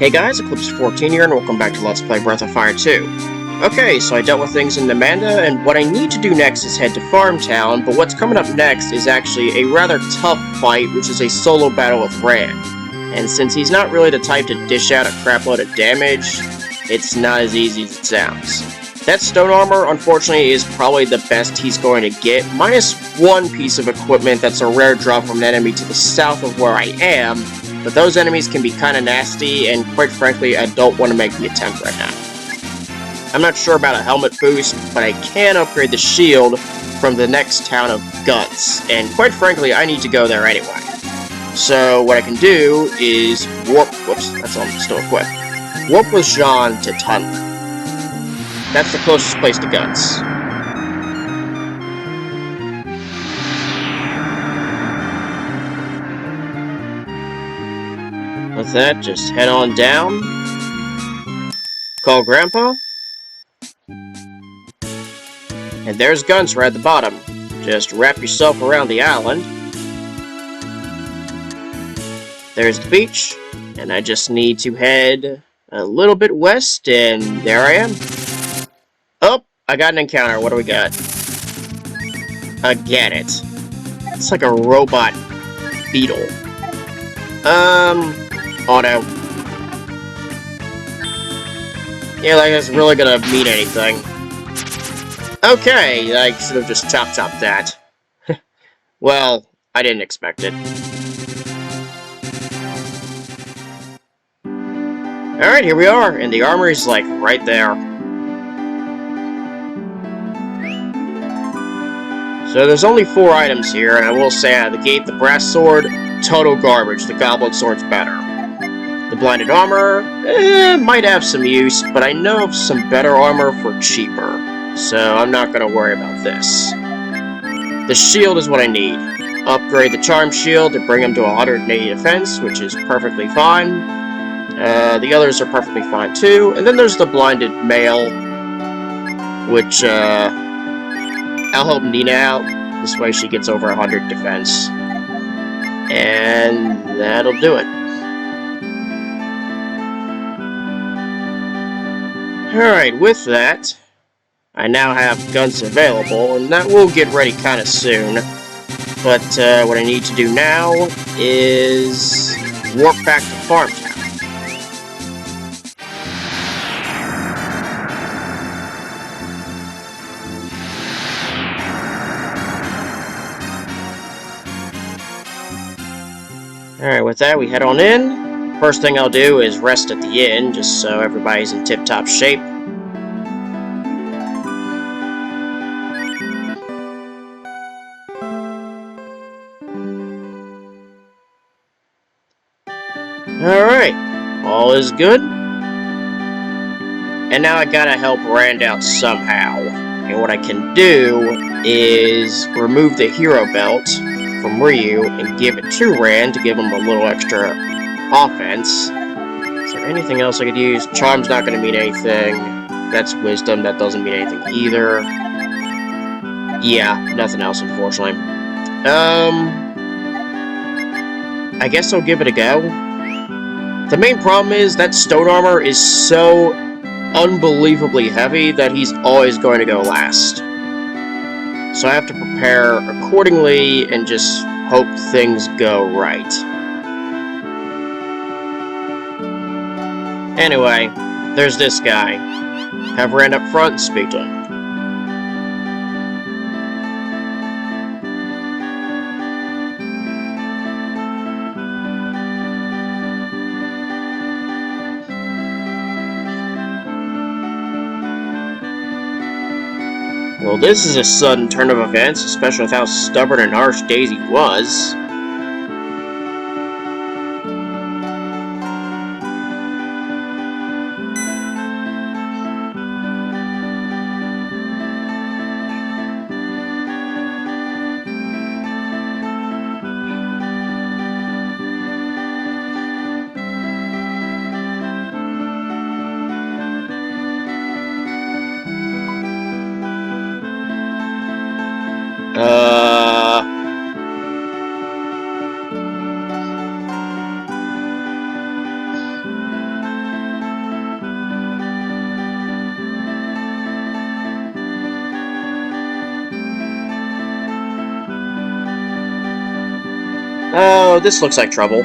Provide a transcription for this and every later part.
Hey guys, Eclipse14 here, and welcome back to Let's Play Breath of Fire 2. Okay, so I dealt with things in Amanda, and what I need to do next is head to FarmTown, but what's coming up next is actually a rather tough fight, which is a solo battle with Rand. And since he's not really the type to dish out a crapload of damage, it's not as easy as it sounds. That stone armor, unfortunately, is probably the best he's going to get, minus one piece of equipment that's a rare drop from an enemy to the south of where I am, but those enemies can be kind of nasty, and quite frankly, I don't want to make the attempt right now. I'm not sure about a helmet boost, but I can upgrade the shield from the next town of Guntz, and quite frankly, I need to go there anyway. So what I can do is warp, whoops, that's all still equipped, warp with Jean to Tunler. That's the closest place to Guntz. With that, just head on down, call Grandpa, and there's Guntz right at the bottom. Just wrap yourself around the island. There's the beach, and I just need to head a little bit west, and there I am. Oh, I got an encounter. What do we got? I get it. It's like a robot beetle. Auto. Yeah, like that's really gonna mean anything. Okay, I should have just chopped that. Well, I didn't expect it. Alright, here we are, and the armory's like right there. So there's only 4 items here, and I will say out of the gate, the brass sword, total garbage. The goblin sword's better. The blinded armor, might have some use, but I know of some better armor for cheaper, so I'm not going to worry about this. The shield is what I need. Upgrade the charm shield to bring him to 180 defense, which is perfectly fine. The others are perfectly fine too, and then there's the blinded mail, which I'll help Nina out. This way she gets over 100 defense. And that'll do it. Alright, with that, I now have Guntz available, and that will get ready kind of soon. But what I need to do now is warp back to FarmTown. Alright, with that, we head on in. First thing I'll do is rest at the inn, just so everybody's in tip-top shape. Alright, all is good. And now I gotta help Rand out somehow. And what I can do is remove the hero belt from Ryu and give it to Rand to give him a little extra offense. Is there anything else I could use? Charm's not going to mean anything. That's wisdom. That doesn't mean anything either. Yeah, nothing else, unfortunately. I guess I'll give it a go. The main problem is that stone armor is so unbelievably heavy that he's always going to go last. So I have to prepare accordingly and just hope things go right. Anyway, there's this guy. Have Rand up front and speak to him. Well, this is a sudden turn of events, especially with how stubborn and harsh Daisy was. Oh, this looks like trouble.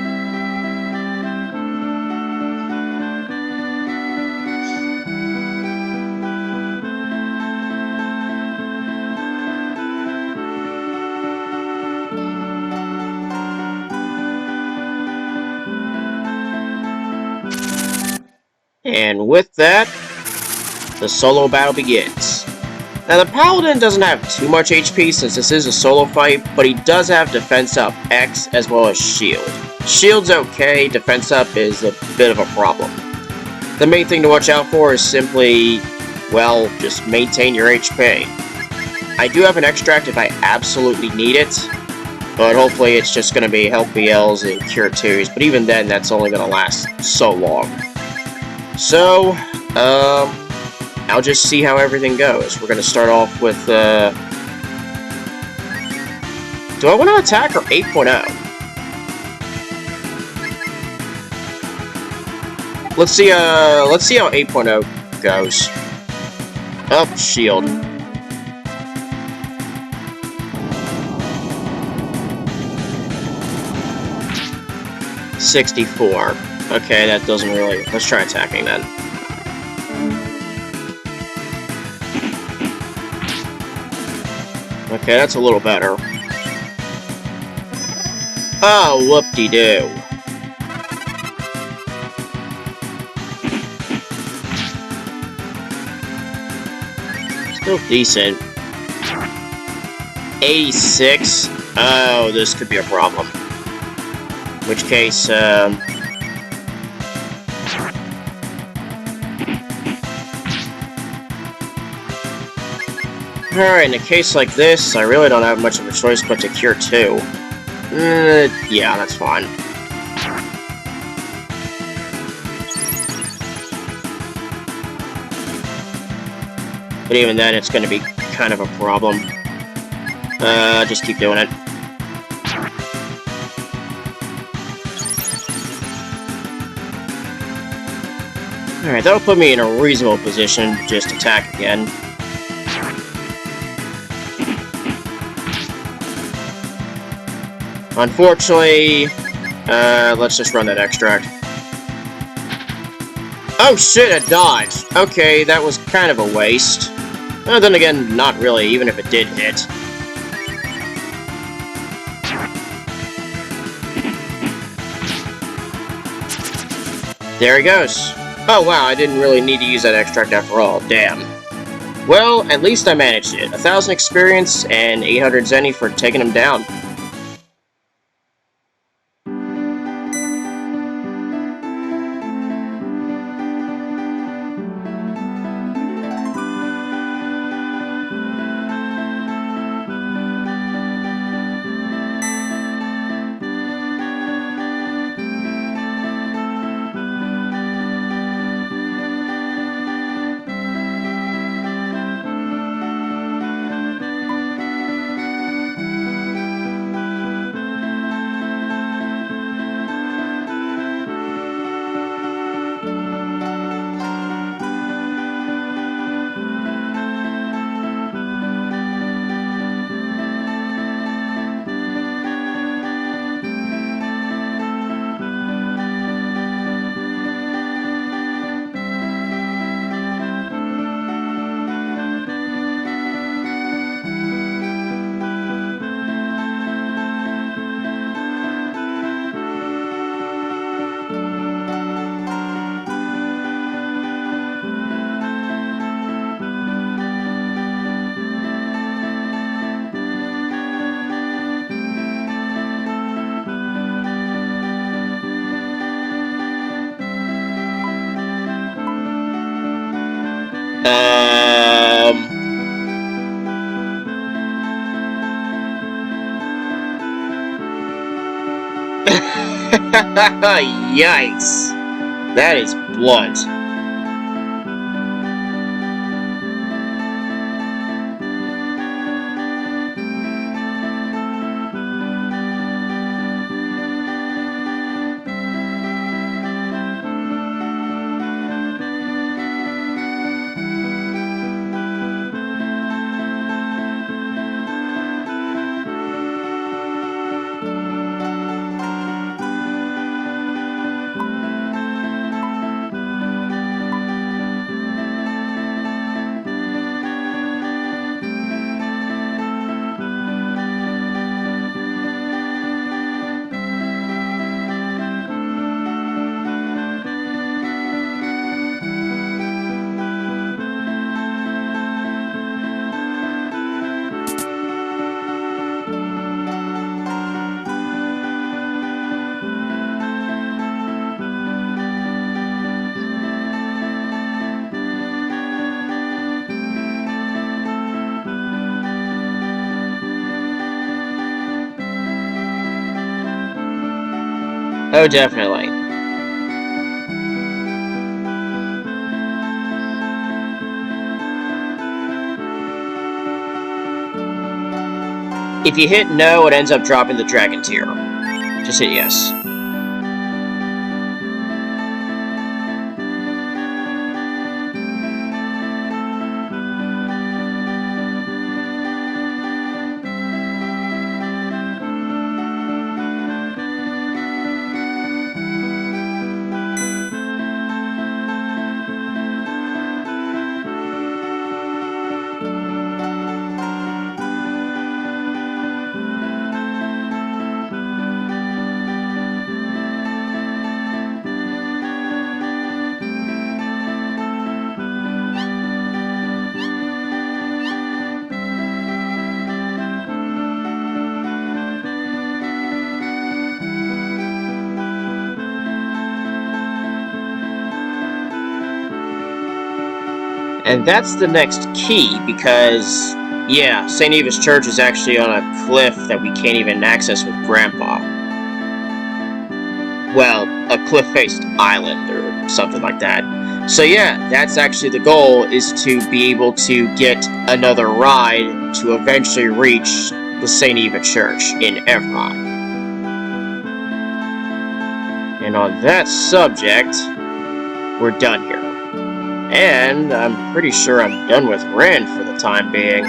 And with that, the solo battle begins. Now, the Paladin doesn't have too much HP since this is a solo fight, but he does have Defense Up X as well as Shield. Shield's okay, Defense Up is a bit of a problem. The main thing to watch out for is simply, well, just maintain your HP. I do have an extract if I absolutely need it, but hopefully it's just going to be Help BLs and Cure 2s, but even then, that's only going to last so long. So, I'll just see how everything goes. We're going to start off with, do I want to attack or 8.0? Let's see how 8.0 goes. Up, shield. $64. Okay, that doesn't really... Let's try attacking then. Okay, that's a little better. Oh, whoop-de-doo. Still decent. 86. Oh, this could be a problem. In which case, alright, in a case like this, I really don't have much of a choice but to Cure 2. Yeah, that's fine. But even then, it's going to be kind of a problem. Just keep doing it. Alright, that'll put me in a reasonable position to just attack again. Unfortunately, let's just run that extract. Oh shit, it dodged! Okay, that was kind of a waste. Then again, not really, even if it did hit. There he goes. Oh wow, I didn't really need to use that extract after all, damn. Well, at least I managed it. 1,000 experience and 800 zenny for taking him down. Yikes. That is blunt. Oh, definitely. If you hit no, it ends up dropping the dragon tier. Just hit yes. And that's the next key, because, yeah, St. Eva's Church is actually on a cliff that we can't even access with Grandpa. Well, a cliff-faced island, or something like that. So yeah, that's actually the goal, is to be able to get another ride to eventually reach the St. Eva Church in Evron. And on that subject, we're done here. And I'm pretty sure I'm done with Rand for the time being.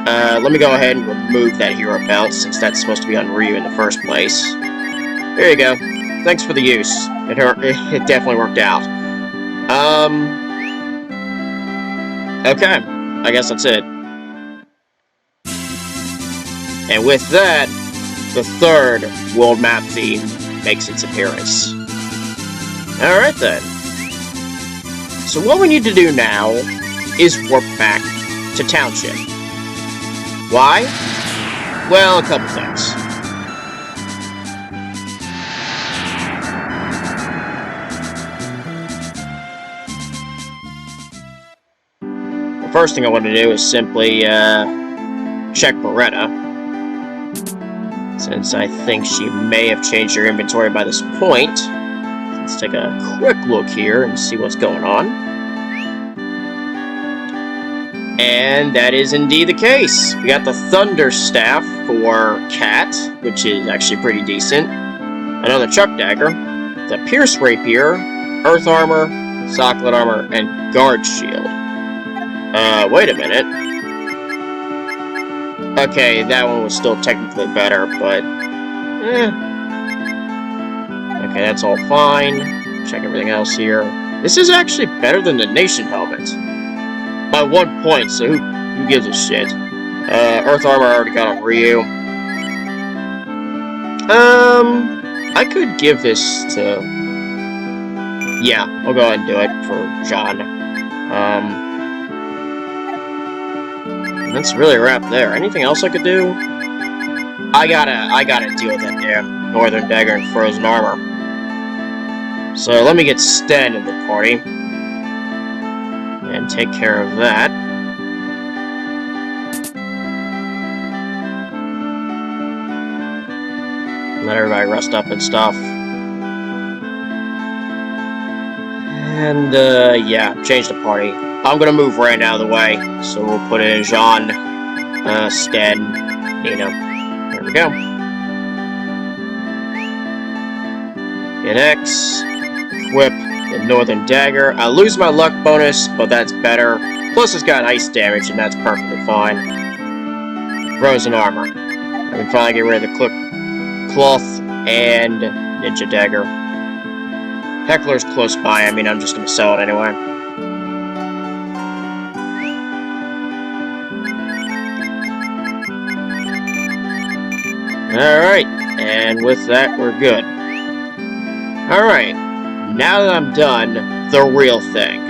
Let me go ahead and remove that hero belt, since that's supposed to be on Ryu in the first place. There you go. Thanks for the use. It definitely worked out. Okay. I guess that's it. And with that, the third world map theme makes its appearance. Alright then. So what we need to do now is warp back to TownShip. Why? Well, a couple things. The first thing I want to do is simply check Beretta, since I think she may have changed her inventory by this point. Let's take a quick look here and see what's going on. And that is indeed the case. We got the Thunder Staff for Cat, which is actually pretty decent. Another Chuck Dagger, the Pierce Rapier, Earth Armor, Socklet Armor, and Guard Shield. Wait a minute. Okay, that one was still technically better, but okay, that's all fine. Check everything else here. This is actually better than the Nation Helmet. By 1 point, so who gives a shit? Earth Armor I already got on Ryu. I could give this to... Yeah, I'll go ahead and do it for John. That's really a wrap there. Anything else I could do? I gotta deal with that damn Northern Dagger and Frozen Armor. So let me get Sten in the party and take care of that. Let everybody rest up and stuff. And yeah, change the party. I'm gonna move Rand out of the way, so we'll put in Jean, Sten, Nino. There we go. Hit X, equip the Northern Dagger. I lose my luck bonus, but that's better. Plus it's got ice damage, and that's perfectly fine. Frozen Armor. I can finally get rid of the Cloth and Ninja Dagger. Heckler's close by, I mean, I'm just gonna sell it anyway. Alright, and with that, we're good. Alright, now that I'm done, the real thing.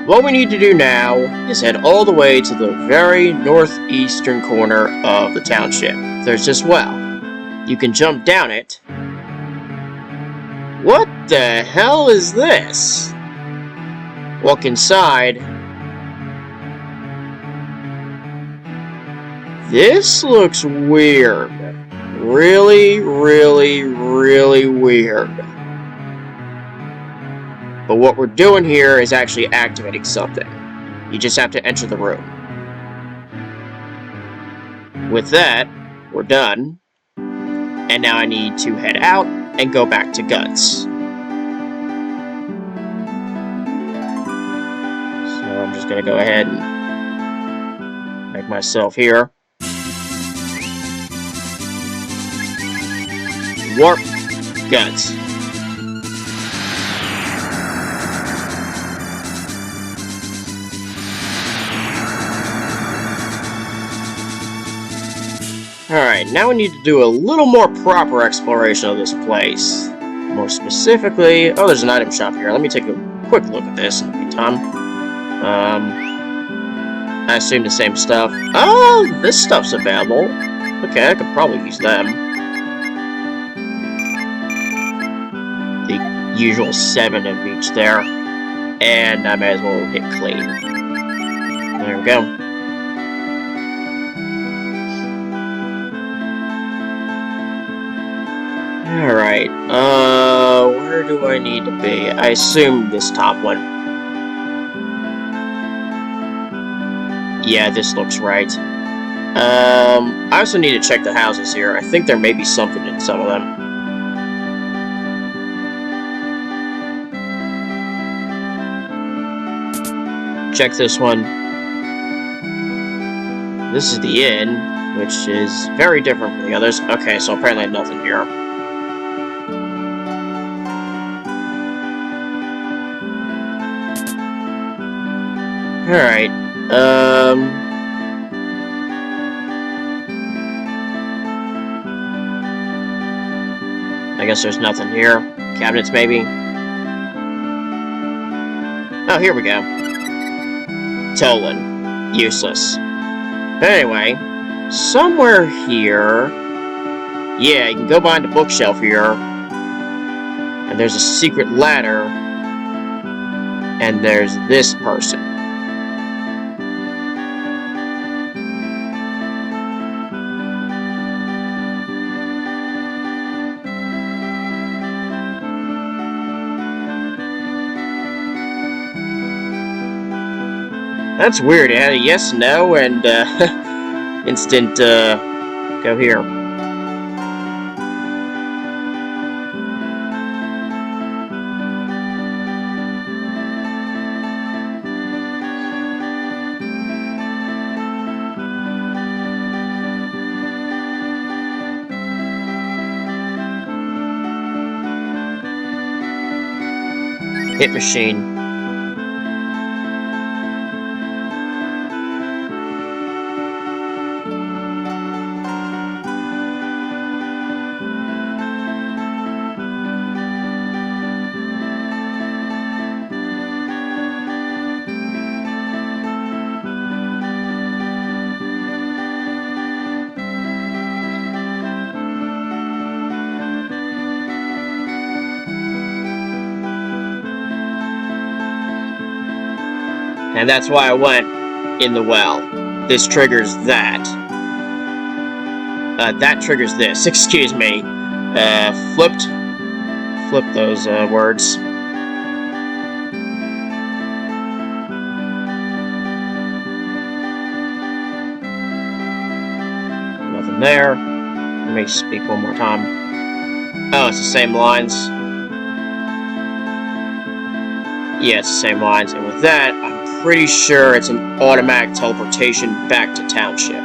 What we need to do now is head all the way to the very northeastern corner of the township. There's this well. You can jump down it. What the hell is this? Walk inside. This looks weird. really, really, really weird. But what we're doing here is actually activating something. You just have to enter the room. With that, we're done. And now I need to head out and go back to Guntz. So I'm just gonna go ahead and make myself here. Warp Guntz. Alright, now we need to do a little more proper exploration of this place. More specifically... Oh, there's an item shop here. Let me take a quick look at this in the meantime. I assume the same stuff. Oh, this stuff's available. Okay, I could probably use them. The usual 7 of each there. And I may as well hit clean. There we go. Alright, where do I need to be? I assume this top one. Yeah, this looks right. I also need to check the houses here. I think there may be something in some of them. Check this one. This is the inn, which is very different from the others. Okay, so apparently nothing here. Alright, I guess there's nothing here. Cabinets, maybe? Oh, here we go. Tolan. Useless. But anyway, somewhere here... Yeah, you can go behind the bookshelf here. And there's a secret ladder. And there's this person. That's weird. It had a yes, no, and instant go here. Hit machine. And that's why I went in the well. This triggers that. That triggers this. Excuse me. Flip those words. Nothing there. Let me speak one more time. Oh, it's the same lines. Yeah, it's the same lines. And with that, I'm pretty sure it's an automatic teleportation back to TownShip.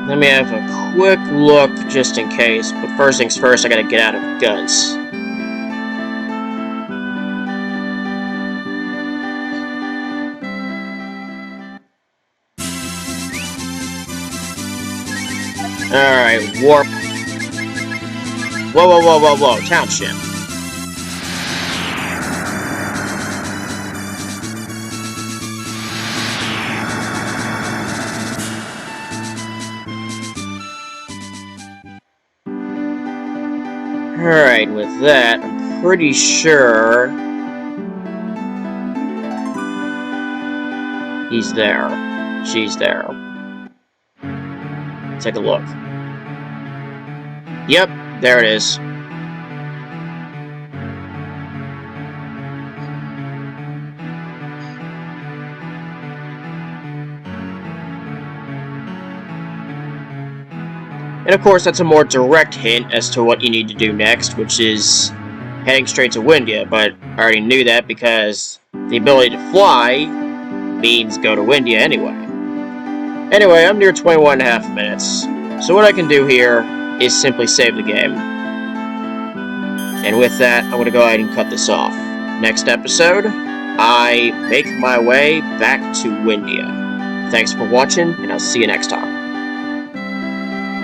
Let me have a quick look just in case, but first things first, I gotta get out of Guntz. Alright, warp. Whoa, whoa, whoa, whoa, whoa, TownShip. Alright, with that, I'm pretty sure he's there. She's there. Take a look. Yep, there it is. And of course, that's a more direct hint as to what you need to do next, which is heading straight to Windia, but I already knew that because the ability to fly means go to Windia anyway. Anyway, I'm near 21.5 minutes, so what I can do here is simply save the game. And with that, I'm going to go ahead and cut this off. Next episode, I make my way back to Windia. Thanks for watching, and I'll see you next time.